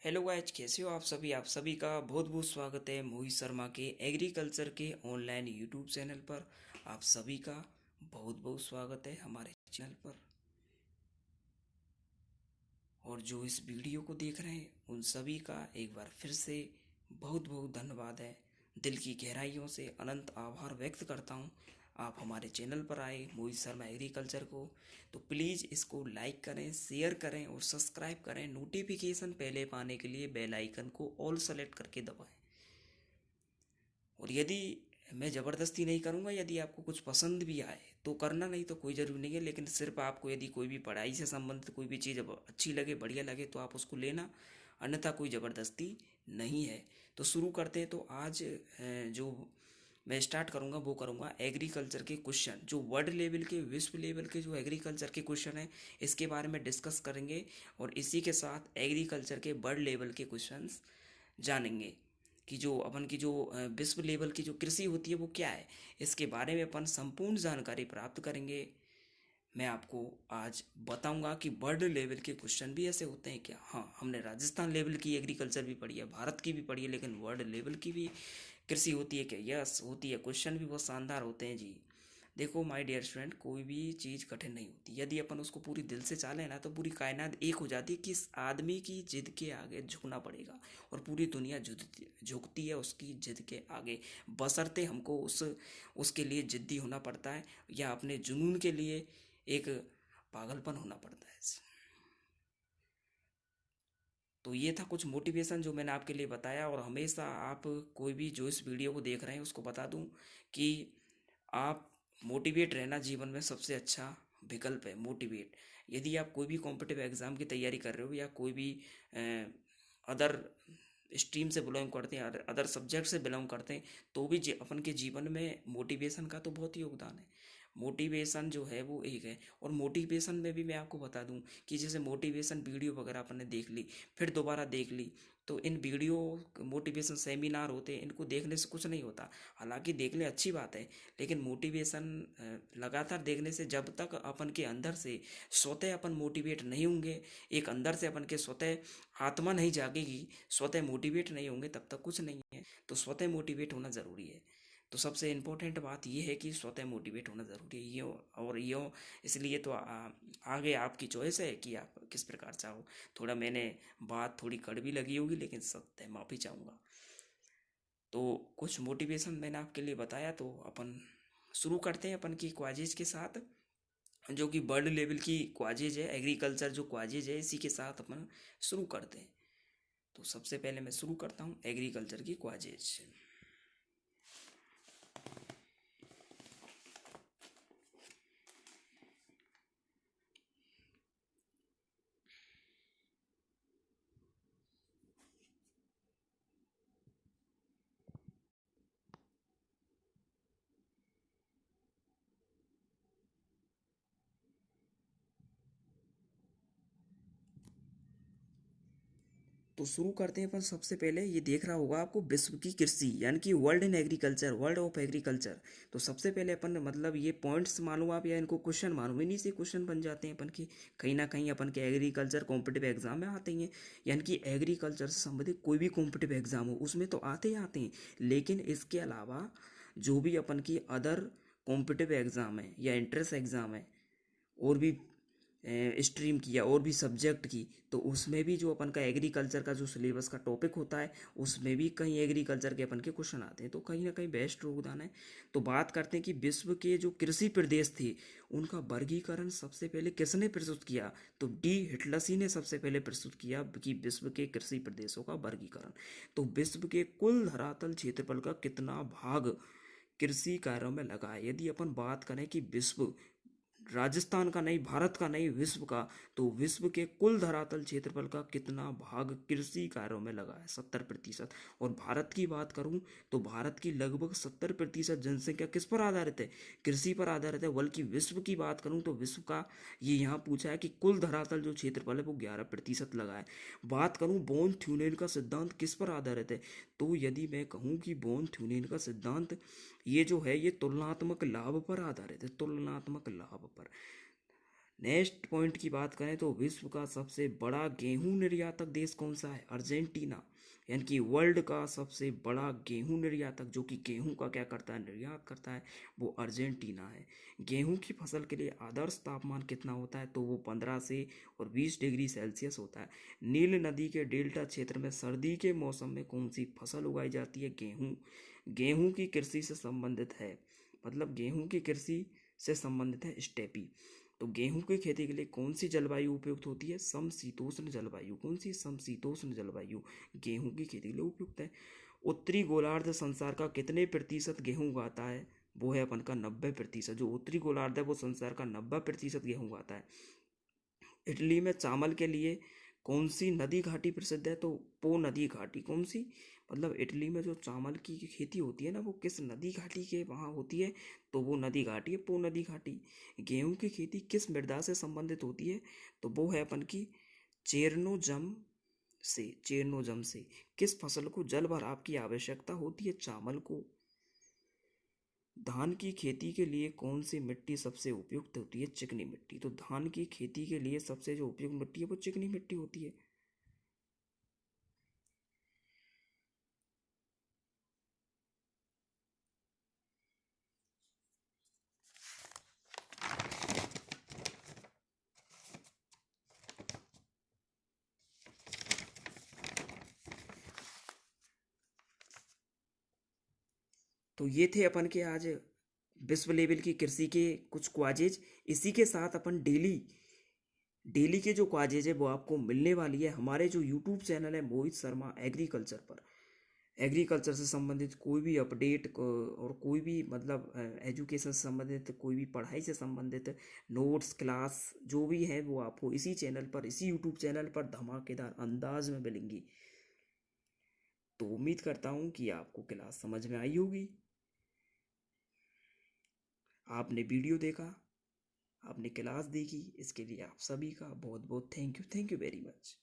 Hello guys, कैसे हो आप सभी का बहुत बहुत स्वागत है मोहित शर्मा के एग्रीकल्चर के ऑनलाइन यूट्यूब चैनल पर। आप सभी का बहुत बहुत स्वागत है हमारे चैनल पर। और जो इस वीडियो को देख रहे हैं उन सभी का एक बार फिर से बहुत बहुत धन्यवाद है। दिल की गहराइयों से अनंत आभार व्यक्त करता हूँ। आप हमारे चैनल पर आए मोहित शर्मा एग्रीकल्चर को, तो प्लीज़ इसको लाइक करें, शेयर करें और सब्सक्राइब करें। नोटिफिकेशन पहले पाने के लिए बेल आइकन को ऑल सेलेक्ट करके दबाएं। और यदि मैं ज़बरदस्ती नहीं करूँगा, यदि आपको कुछ पसंद भी आए तो करना, नहीं तो कोई ज़रूरी नहीं है। लेकिन सिर्फ आपको यदि कोई भी पढ़ाई से संबंधित कोई भी चीज़ अच्छी लगे, बढ़िया लगे तो आप उसको लेना, अन्यथा कोई ज़बरदस्ती नहीं है। तो शुरू करते हैं। तो आज जो मैं स्टार्ट करूँगा वो करूँगा एग्रीकल्चर के क्वेश्चन, जो वर्ल्ड लेवल के, विश्व लेवल के जो एग्रीकल्चर के क्वेश्चन हैं इसके बारे में डिस्कस करेंगे। और इसी के साथ एग्रीकल्चर के वर्ल्ड लेवल के क्वेश्चंस जानेंगे कि जो अपन की जो विश्व लेवल की जो कृषि होती है वो क्या है, इसके बारे में अपन संपूर्ण जानकारी प्राप्त करेंगे। मैं आपको आज बताऊंगा कि वर्ल्ड लेवल के क्वेश्चन भी ऐसे होते हैं क्या। हाँ, हमने राजस्थान लेवल की एग्रीकल्चर भी पढ़ी है, भारत की भी पढ़ी है, लेकिन वर्ल्ड लेवल की भी कृषि होती है क्या? यस, होती है। क्वेश्चन भी बहुत शानदार होते हैं जी। देखो माय डियर स्टूडेंट, कोई भी चीज़ कठिन नहीं होती। यदि अपन उसको पूरी दिल से चाहें ना तो पूरी कायनात एक हो जाती है कि इस आदमी की जिद के आगे झुकना पड़ेगा। और पूरी दुनिया झुकती है उसकी जिद के आगे, बशर्ते हमको उसके लिए जिद्दी होना पड़ता है, या अपने जुनून के लिए एक पागलपन होना पड़ता है। तो ये था कुछ मोटिवेशन जो मैंने आपके लिए बताया। और हमेशा आप, कोई भी जो इस वीडियो को देख रहे हैं उसको बता दूं कि आप मोटिवेट रहना जीवन में सबसे अच्छा विकल्प है। मोटिवेट, यदि आप कोई भी कॉम्पिटिटिव एग्ज़ाम की तैयारी कर रहे हो, या कोई भी अदर स्ट्रीम से बिलोंग करते हैं, अदर सब्जेक्ट से बिलोंग करते हैं, तो भी अपन के जीवन में मोटिवेशन का तो बहुत ही योगदान है। मोटिवेशन जो है वो एक है। और मोटिवेशन में भी मैं आपको बता दूं कि जैसे मोटिवेशन वीडियो वगैरह अपन ने देख ली, फिर दोबारा देख ली, तो इन वीडियो मोटिवेशन सेमिनार होते हैं, इनको देखने से कुछ नहीं होता। हालांकि देखने अच्छी बात है, लेकिन मोटिवेशन लगातार देखने से, जब तक अपन के अंदर से स्वतः अपन मोटिवेट नहीं होंगे, एक अंदर से अपन के स्वतः आत्मा नहीं जागेगी, स्वतः मोटिवेट नहीं होंगे, तब तक कुछ नहीं है। तो स्वतः मोटिवेट होना ज़रूरी है। तो सबसे इम्पोर्टेंट बात यह है कि स्वतः मोटिवेट होना ज़रूरी है। ये और ये इसलिए तो आगे आपकी चॉइस है कि आप किस प्रकार चाहो। थोड़ा मैंने बात थोड़ी कड़वी लगी होगी, लेकिन सत्य माफ़ी चाहूँगा। तो कुछ मोटिवेशन मैंने आपके लिए बताया, तो अपन शुरू करते हैं अपन की क्वाजेज के साथ, जो कि वर्ल्ड लेवल की क्वाजेज है। एग्रीकल्चर जो क्वाजेज है इसी के साथ अपन शुरू करते हैं। तो सबसे पहले मैं शुरू करता हूँ एग्रीकल्चर की क्वाजेज। तो शुरू करते हैं अपन। सबसे पहले ये देख रहा होगा आपको, विश्व की कृषि, यानी कि world in agriculture, world of agriculture. तो सबसे पहले अपन, मतलब ये पॉइंट्स मानो आप या इनको क्वेश्चन मानो, इन्हीं से क्वेश्चन बन जाते हैं अपन की। कहीं ना कहीं अपन के एग्रीकल्चर कॉम्पिटिटिव एग्जाम में आते ही हैं। यानी कि एग्रीकल्चर से संबंधित कोई भी कॉम्पिटिटिव एग्जाम हो उसमें तो आते ही आते हैं। लेकिन इसके अलावा जो भी अपन की अदर कॉम्पिटिटिव एग्जाम है या इंट्रेंस एग्जाम है, और भी स्ट्रीम की या और भी सब्जेक्ट की, तो उसमें भी जो अपन का एग्रीकल्चर का जो सिलेबस का टॉपिक होता है, उसमें भी कहीं एग्रीकल्चर के अपन के क्वेश्चन आते हैं। तो कहीं ना कहीं बेस्ट योगदान है। तो बात करते हैं कि विश्व के जो कृषि प्रदेश थे उनका वर्गीकरण सबसे पहले किसने प्रस्तुत किया? तो डी हिटलसी ने सबसे पहले प्रस्तुत किया कि विश्व के कृषि प्रदेशों का वर्गीकरण। तो विश्व के कुल धरातल क्षेत्रफल का कितना भाग कृषि कार्यों में लगा है? यदि अपन बात करें कि विश्व, राजस्थान का नहीं, भारत का नहीं, विश्व का, तो विश्व के कुल धरातल क्षेत्रफल का कितना भाग कृषि कार्यों में लगा है? 70%। और भारत की बात करूं तो भारत की लगभग 70% जनसंख्या किस पर आधारित है? कृषि पर आधारित है। बल्कि विश्व की बात करूं तो विश्व का ये यहाँ पूछा है कि कुल धरातल जो क्षेत्रफल है वो 11% लगा है। बात करूं बोन थ्यूनेन का सिद्धांत किस पर आधारित है, तो यदि मैं कहूं कि बोन थ्यूनेन का सिद्धांत ये जो है ये तुलनात्मक लाभ पर आधारित है। तुलनात्मक लाभ पर, नेक्स्ट पॉइंट की बात करें तो विश्व का सबसे बड़ा गेहूं निर्यातक देश कौन सा है? अर्जेंटीना। यानी कि वर्ल्ड का सबसे बड़ा गेहूं निर्यातक जो कि गेहूं का क्या करता है, निर्यात करता है, वो अर्जेंटीना है। गेहूं की फसल के लिए आदर्श तापमान कितना होता है? तो वो 15 से और 20 डिग्री सेल्सियस होता है। नील नदी के डेल्टा क्षेत्र में सर्दी के मौसम में कौन सी फसल उगाई जाती है? गेहूं। गेहूं की कृषि से संबंधित है, मतलब गेहूं की कृषि से संबंधित है स्टेपी। तो गेहूं की खेती के लिए कौन सी जलवायु उपयुक्त होती है? समशीतोष्ण जलवायु। कौन सी? समशीतोष्ण जलवायु गेहूं की खेती के लिए उपयुक्त है। उत्तरी गोलार्ध संसार का कितने प्रतिशत गेहूं उगाता है? वो है अपन का 90%। जो उत्तरी गोलार्ध है वो संसार का 90% गेहूं उगाता है। इटली में चावल के लिए कौन सी नदी घाटी प्रसिद्ध है? तो पो नदी घाटी। कौन सी? मतलब इटली में जो चावल की खेती होती है ना, वो किस नदी घाटी के वहाँ होती है? तो वो नदी घाटी है, पो नदी घाटी। गेहूं की खेती किस मृदा से संबंधित होती है? तो वो है अपन की चेरनोजम से। चेरनोजम से। किस फसल को जल भराव की आवश्यकता होती है? चावल को। धान की खेती के लिए कौन सी मिट्टी सबसे उपयुक्त होती है? चिकनी मिट्टी। तो धान की खेती के लिए सबसे जो उपयुक्त मिट्टी है वो चिकनी मिट्टी होती है। तो ये थे अपन के आज विश्व लेवल की कृषि के कुछ क्वाजेज। इसी के साथ अपन डेली डेली के जो क्वाजेज है वो आपको मिलने वाली है हमारे जो यूट्यूब चैनल है मोहित शर्मा एग्रीकल्चर पर। एग्रीकल्चर से संबंधित कोई भी अपडेट और कोई भी मतलब एजुकेशन से संबंधित, कोई भी पढ़ाई से संबंधित नोट्स क्लास जो भी है वो आपको इसी चैनल पर, इसी यूट्यूब चैनल पर धमाकेदार अंदाज में मिलेंगी। तो उम्मीद करता हूँ कि आपको क्लास समझ में आई होगी। आपने वीडियो देखा, आपने क्लास देखी, इसके लिए आप सभी का बहुत बहुत थैंक यू वेरी मच।